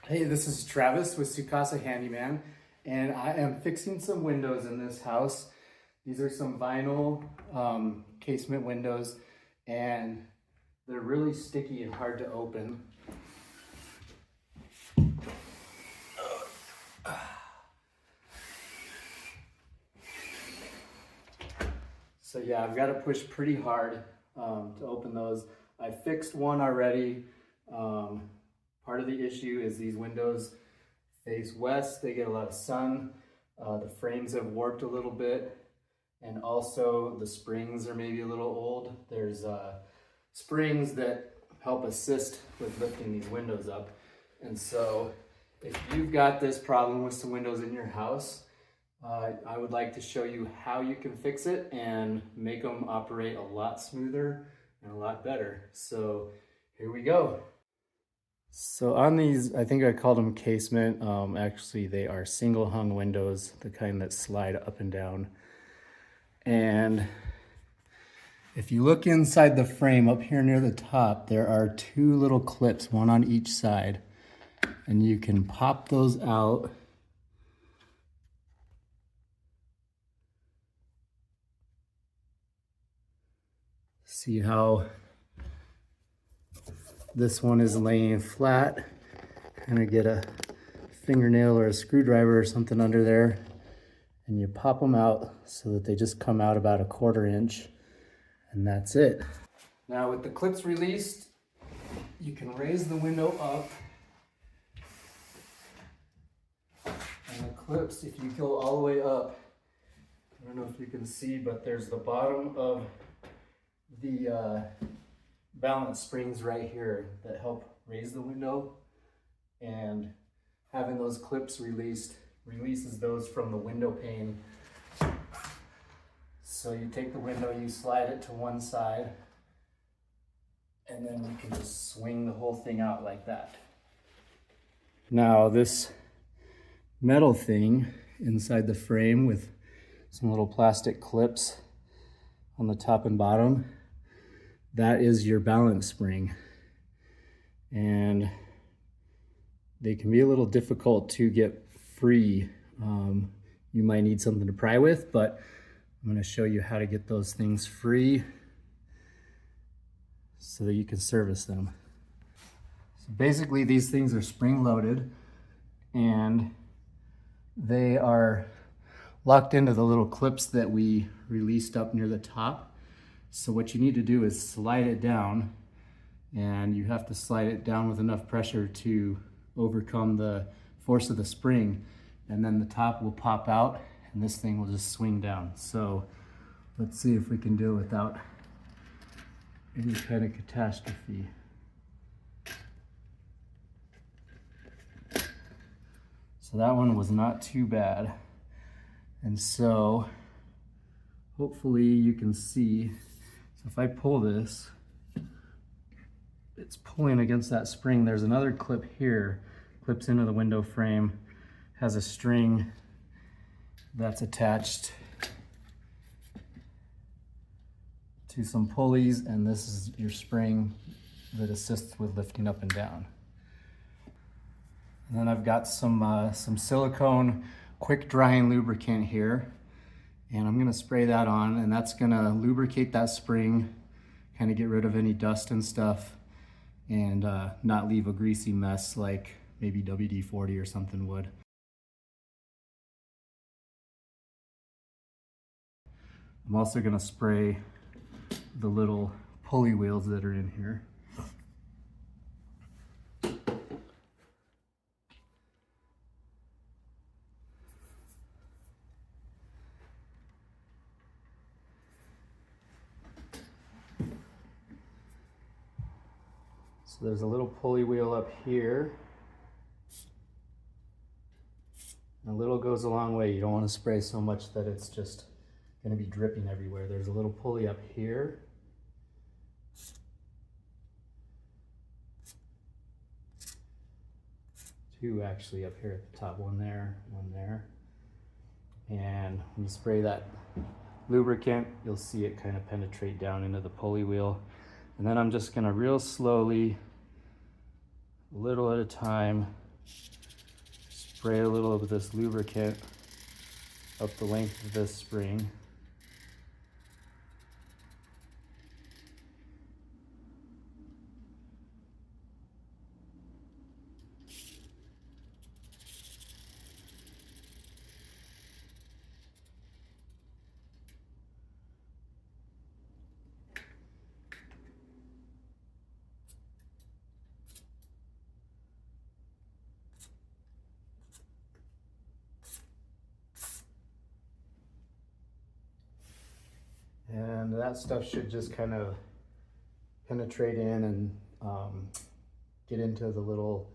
Hey, this is Travis with Casa Handyman, and I am fixing some windows in this house. These are some vinyl casement windows, and they're really sticky and hard to open. So yeah, I've got to push pretty hard to open those. I fixed one already. Part of the issue is these windows face west. They get a lot of sun. The frames have warped a little bit, and also the springs are maybe a little old. There's springs that help assist with lifting these windows up. And so if you've got this problem with some windows in your house, I would like to show you how you can fix it and make them operate a lot smoother and a lot better. So here we go. So on these, I think I called them casement. Actually, they are single hung windows, the kind that slide up and down. And if you look inside the frame up here near the top, there are two little clips, one on each side. And you can pop those out. See how this one is laying flat. Kind of get a fingernail or a screwdriver or something under there, and you pop them out so that they just come out about 1/4 inch, and that's it. Now with the clips released, you can raise the window up, and the clips, if you go all the way up, I don't know if you can see, but there's the bottom of the balance springs right here that help raise the window, and having those clips releases those from the window pane. So you take the window, you slide it to one side, and then you can just swing the whole thing out like that. Now this metal thing inside the frame with some little plastic clips on the top and bottom, that is your balance spring. And they can be a little difficult to get free. You might need something to pry with, but I'm going to show you how to get those things free so that you can service them. So basically these things are spring loaded, and they are locked into the little clips that we released up near the top. So what you need to do is slide it down, and you have to slide it down with enough pressure to overcome the force of the spring, and then the top will pop out and this thing will just swing down. So let's see if we can do it without any kind of catastrophe. So that one was not too bad. And so hopefully you can see, so if I pull this, it's pulling against that spring. There's another clip here, clips into the window frame, has a string that's attached to some pulleys, and this is your spring that assists with lifting up and down. And then I've got some silicone quick drying lubricant here, and I'm gonna spray that on, and that's gonna lubricate that spring, kind of get rid of any dust and stuff, and not leave a greasy mess like maybe WD-40 or something would. I'm also gonna spray the little pulley wheels that are in here. So there's a little pulley wheel up here. And a little goes a long way. You don't want to spray so much that it's just going to be dripping everywhere. There's a little pulley up here. Two actually up here at the top, one there, one there. And when you spray that lubricant, you'll see it kind of penetrate down into the pulley wheel. And then I'm just going to real slowly, a little at a time, spray a little of this lubricant up the length of this spring. And that stuff should just kind of penetrate in and get into the little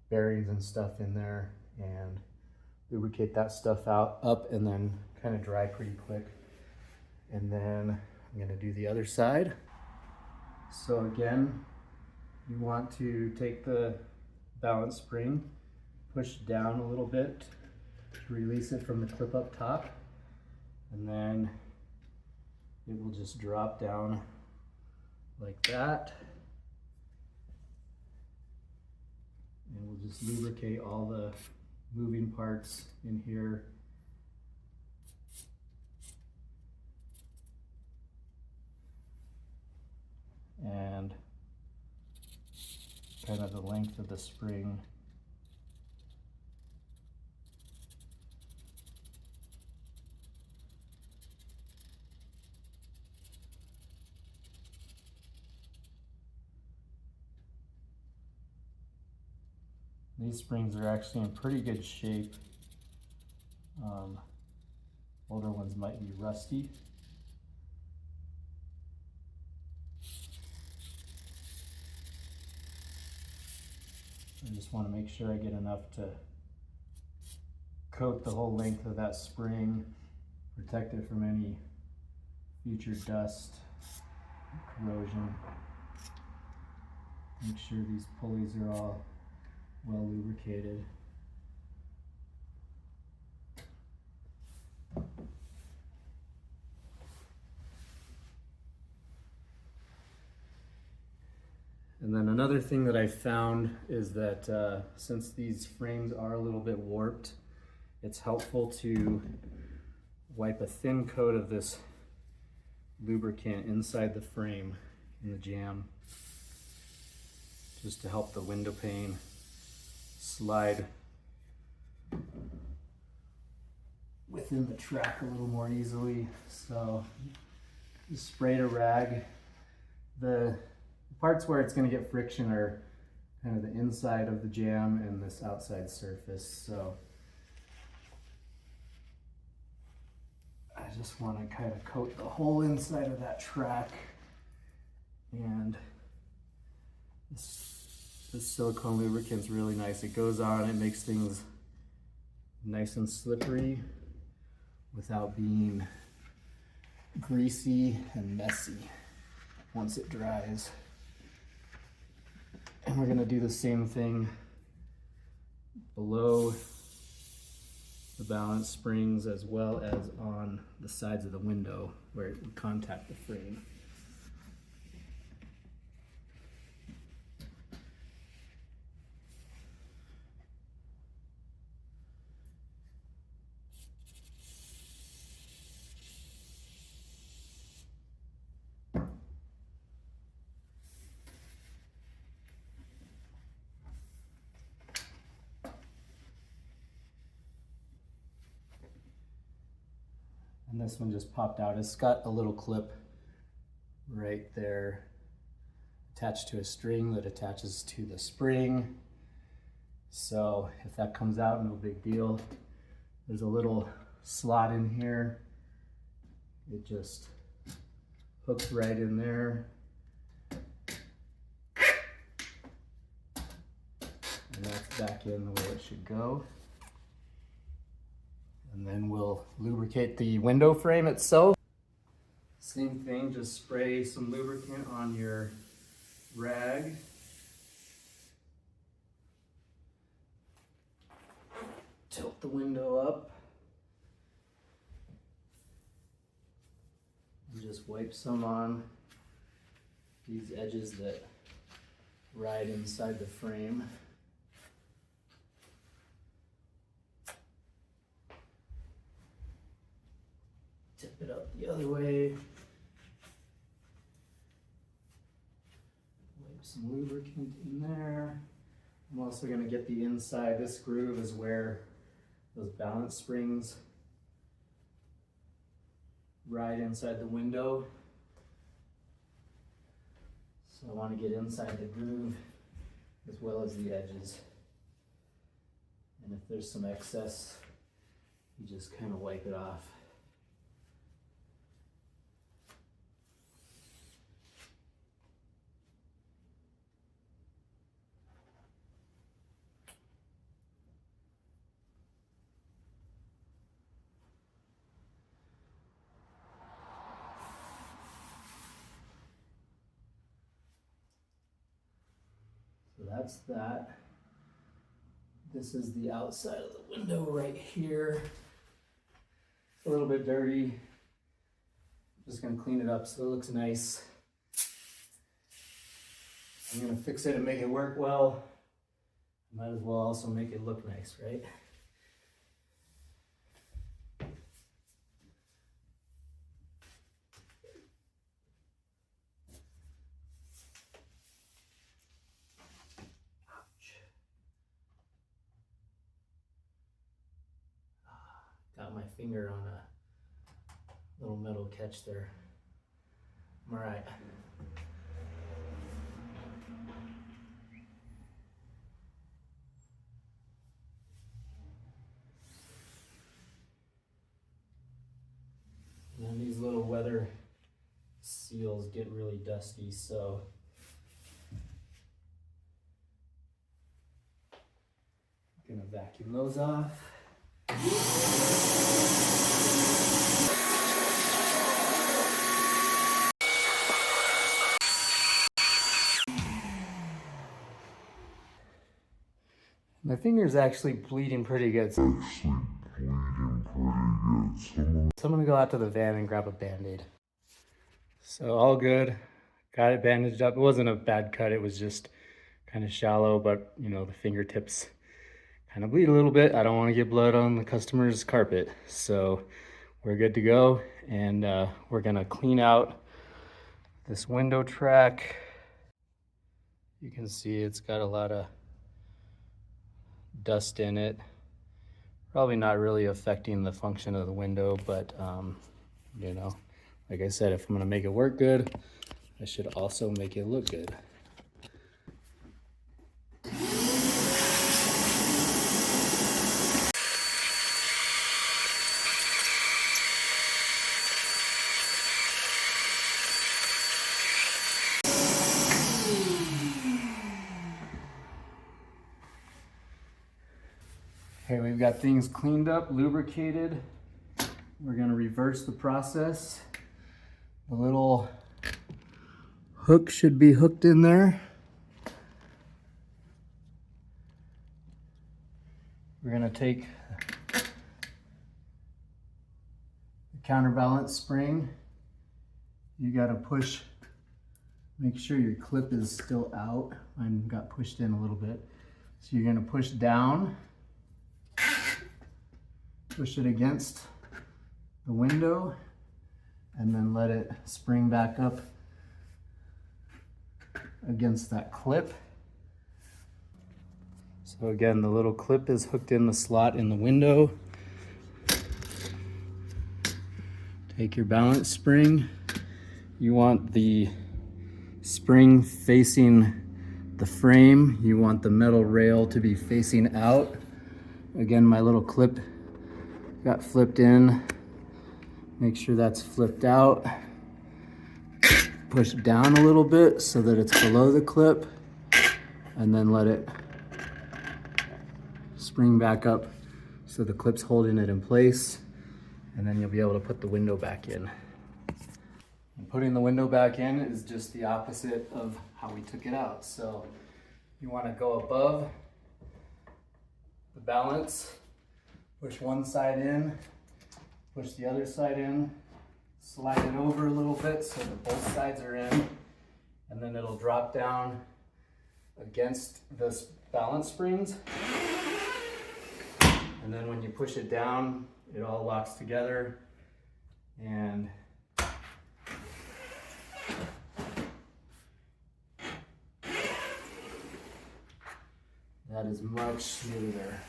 bearings and stuff in there and lubricate that stuff up and then kind of dry pretty quick. And then I'm gonna do the other side. So again, you want to take the balance spring, push down a little bit to release it from the clip up top, and then it will just drop down like that. And we'll just lubricate all the moving parts in here. And kind of the length of the spring. These springs are actually in pretty good shape. Older ones might be rusty. I just want to make sure I get enough to coat the whole length of that spring, protect it from any future dust, corrosion. Make sure these pulleys are all well lubricated. And then another thing that I found is that since these frames are a little bit warped, it's helpful to wipe a thin coat of this lubricant inside the frame in the jamb, just to help the window pane slide within the track a little more easily. So just sprayed a rag. The parts where it's going to get friction are kind of the inside of the jamb and this outside surface. So I just want to kind of coat the whole inside of that track. And this silicone lubricant's really nice. It goes on, it makes things nice and slippery without being greasy and messy once it dries. And we're gonna do the same thing below the balance springs as well as on the sides of the window where it would contact the frame. And this one just popped out. It's got a little clip right there attached to a string that attaches to the spring. So if that comes out, no big deal. There's a little slot in here. It just hooks right in there. And that's back in the way it should go. And then we'll lubricate the window frame itself. Same thing, just spray some lubricant on your rag. Tilt the window up. And just wipe some on these edges that ride inside the frame. Flip it out the other way. Wipe some lubricant in there. I'm also going to get the inside. This groove is where those balance springs ride inside the window. So I want to get inside the groove as well as the edges. And if there's some excess, you just kind of wipe it off. So that's that. This is the outside of the window right here. It's a little bit dirty. Just gonna clean it up so it looks nice. I'm gonna fix it and make it work well. Might as well also make it look nice, right? Got my finger on a little metal catch there. I'm all right. And then these little weather seals get really dusty, so I'm gonna vacuum those off. My finger's actually bleeding pretty good. So I'm gonna go out to the van and grab a Band-Aid. So all good. Got it bandaged up. It wasn't a bad cut. It was just kind of shallow, but you know, the fingertips kind of bleed a little bit. I don't want to get blood on the customer's carpet. So we're good to go. And we're gonna clean out this window track. You can see it's got a lot of dust in it. Probably not really affecting the function of the window, but you know, like I said, if I'm gonna make it work good, I should also make it look good. Okay, we've got things cleaned up, lubricated. We're gonna reverse the process. The little hook should be hooked in there. We're gonna take the counterbalance spring. You gotta push, make sure your clip is still out. Mine got pushed in a little bit. So you're gonna push down, push it against the window, and then let it spring back up against that clip. So again, the little clip is hooked in the slot in the window. Take your balance spring. You want the spring facing the frame. You want the metal rail to be facing out. Again, my little clip got flipped in. Make sure that's flipped out. Push down a little bit so that it's below the clip, and then let it spring back up so the clip's holding it in place, and then you'll be able to put the window back in. And putting the window back in is just the opposite of how we took it out. So you want to go above the balance, push one side in, push the other side in, slide it over a little bit so that both sides are in, and then it'll drop down against the balance springs. And then when you push it down, it all locks together, and that is much smoother.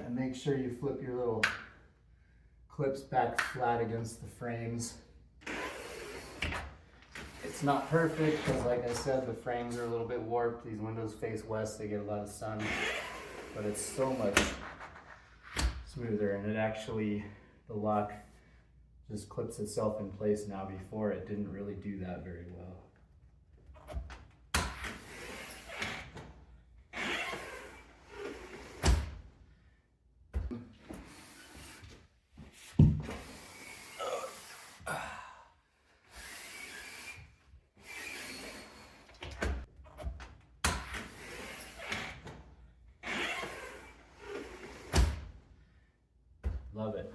And make sure you flip your little clips back flat against the frames. It's not perfect because, like I said, the frames are a little bit warped. These windows face west, they get a lot of sun, but it's so much smoother, and it actually, the lock just clips itself in place now. Before it didn't really do that very well. Love it.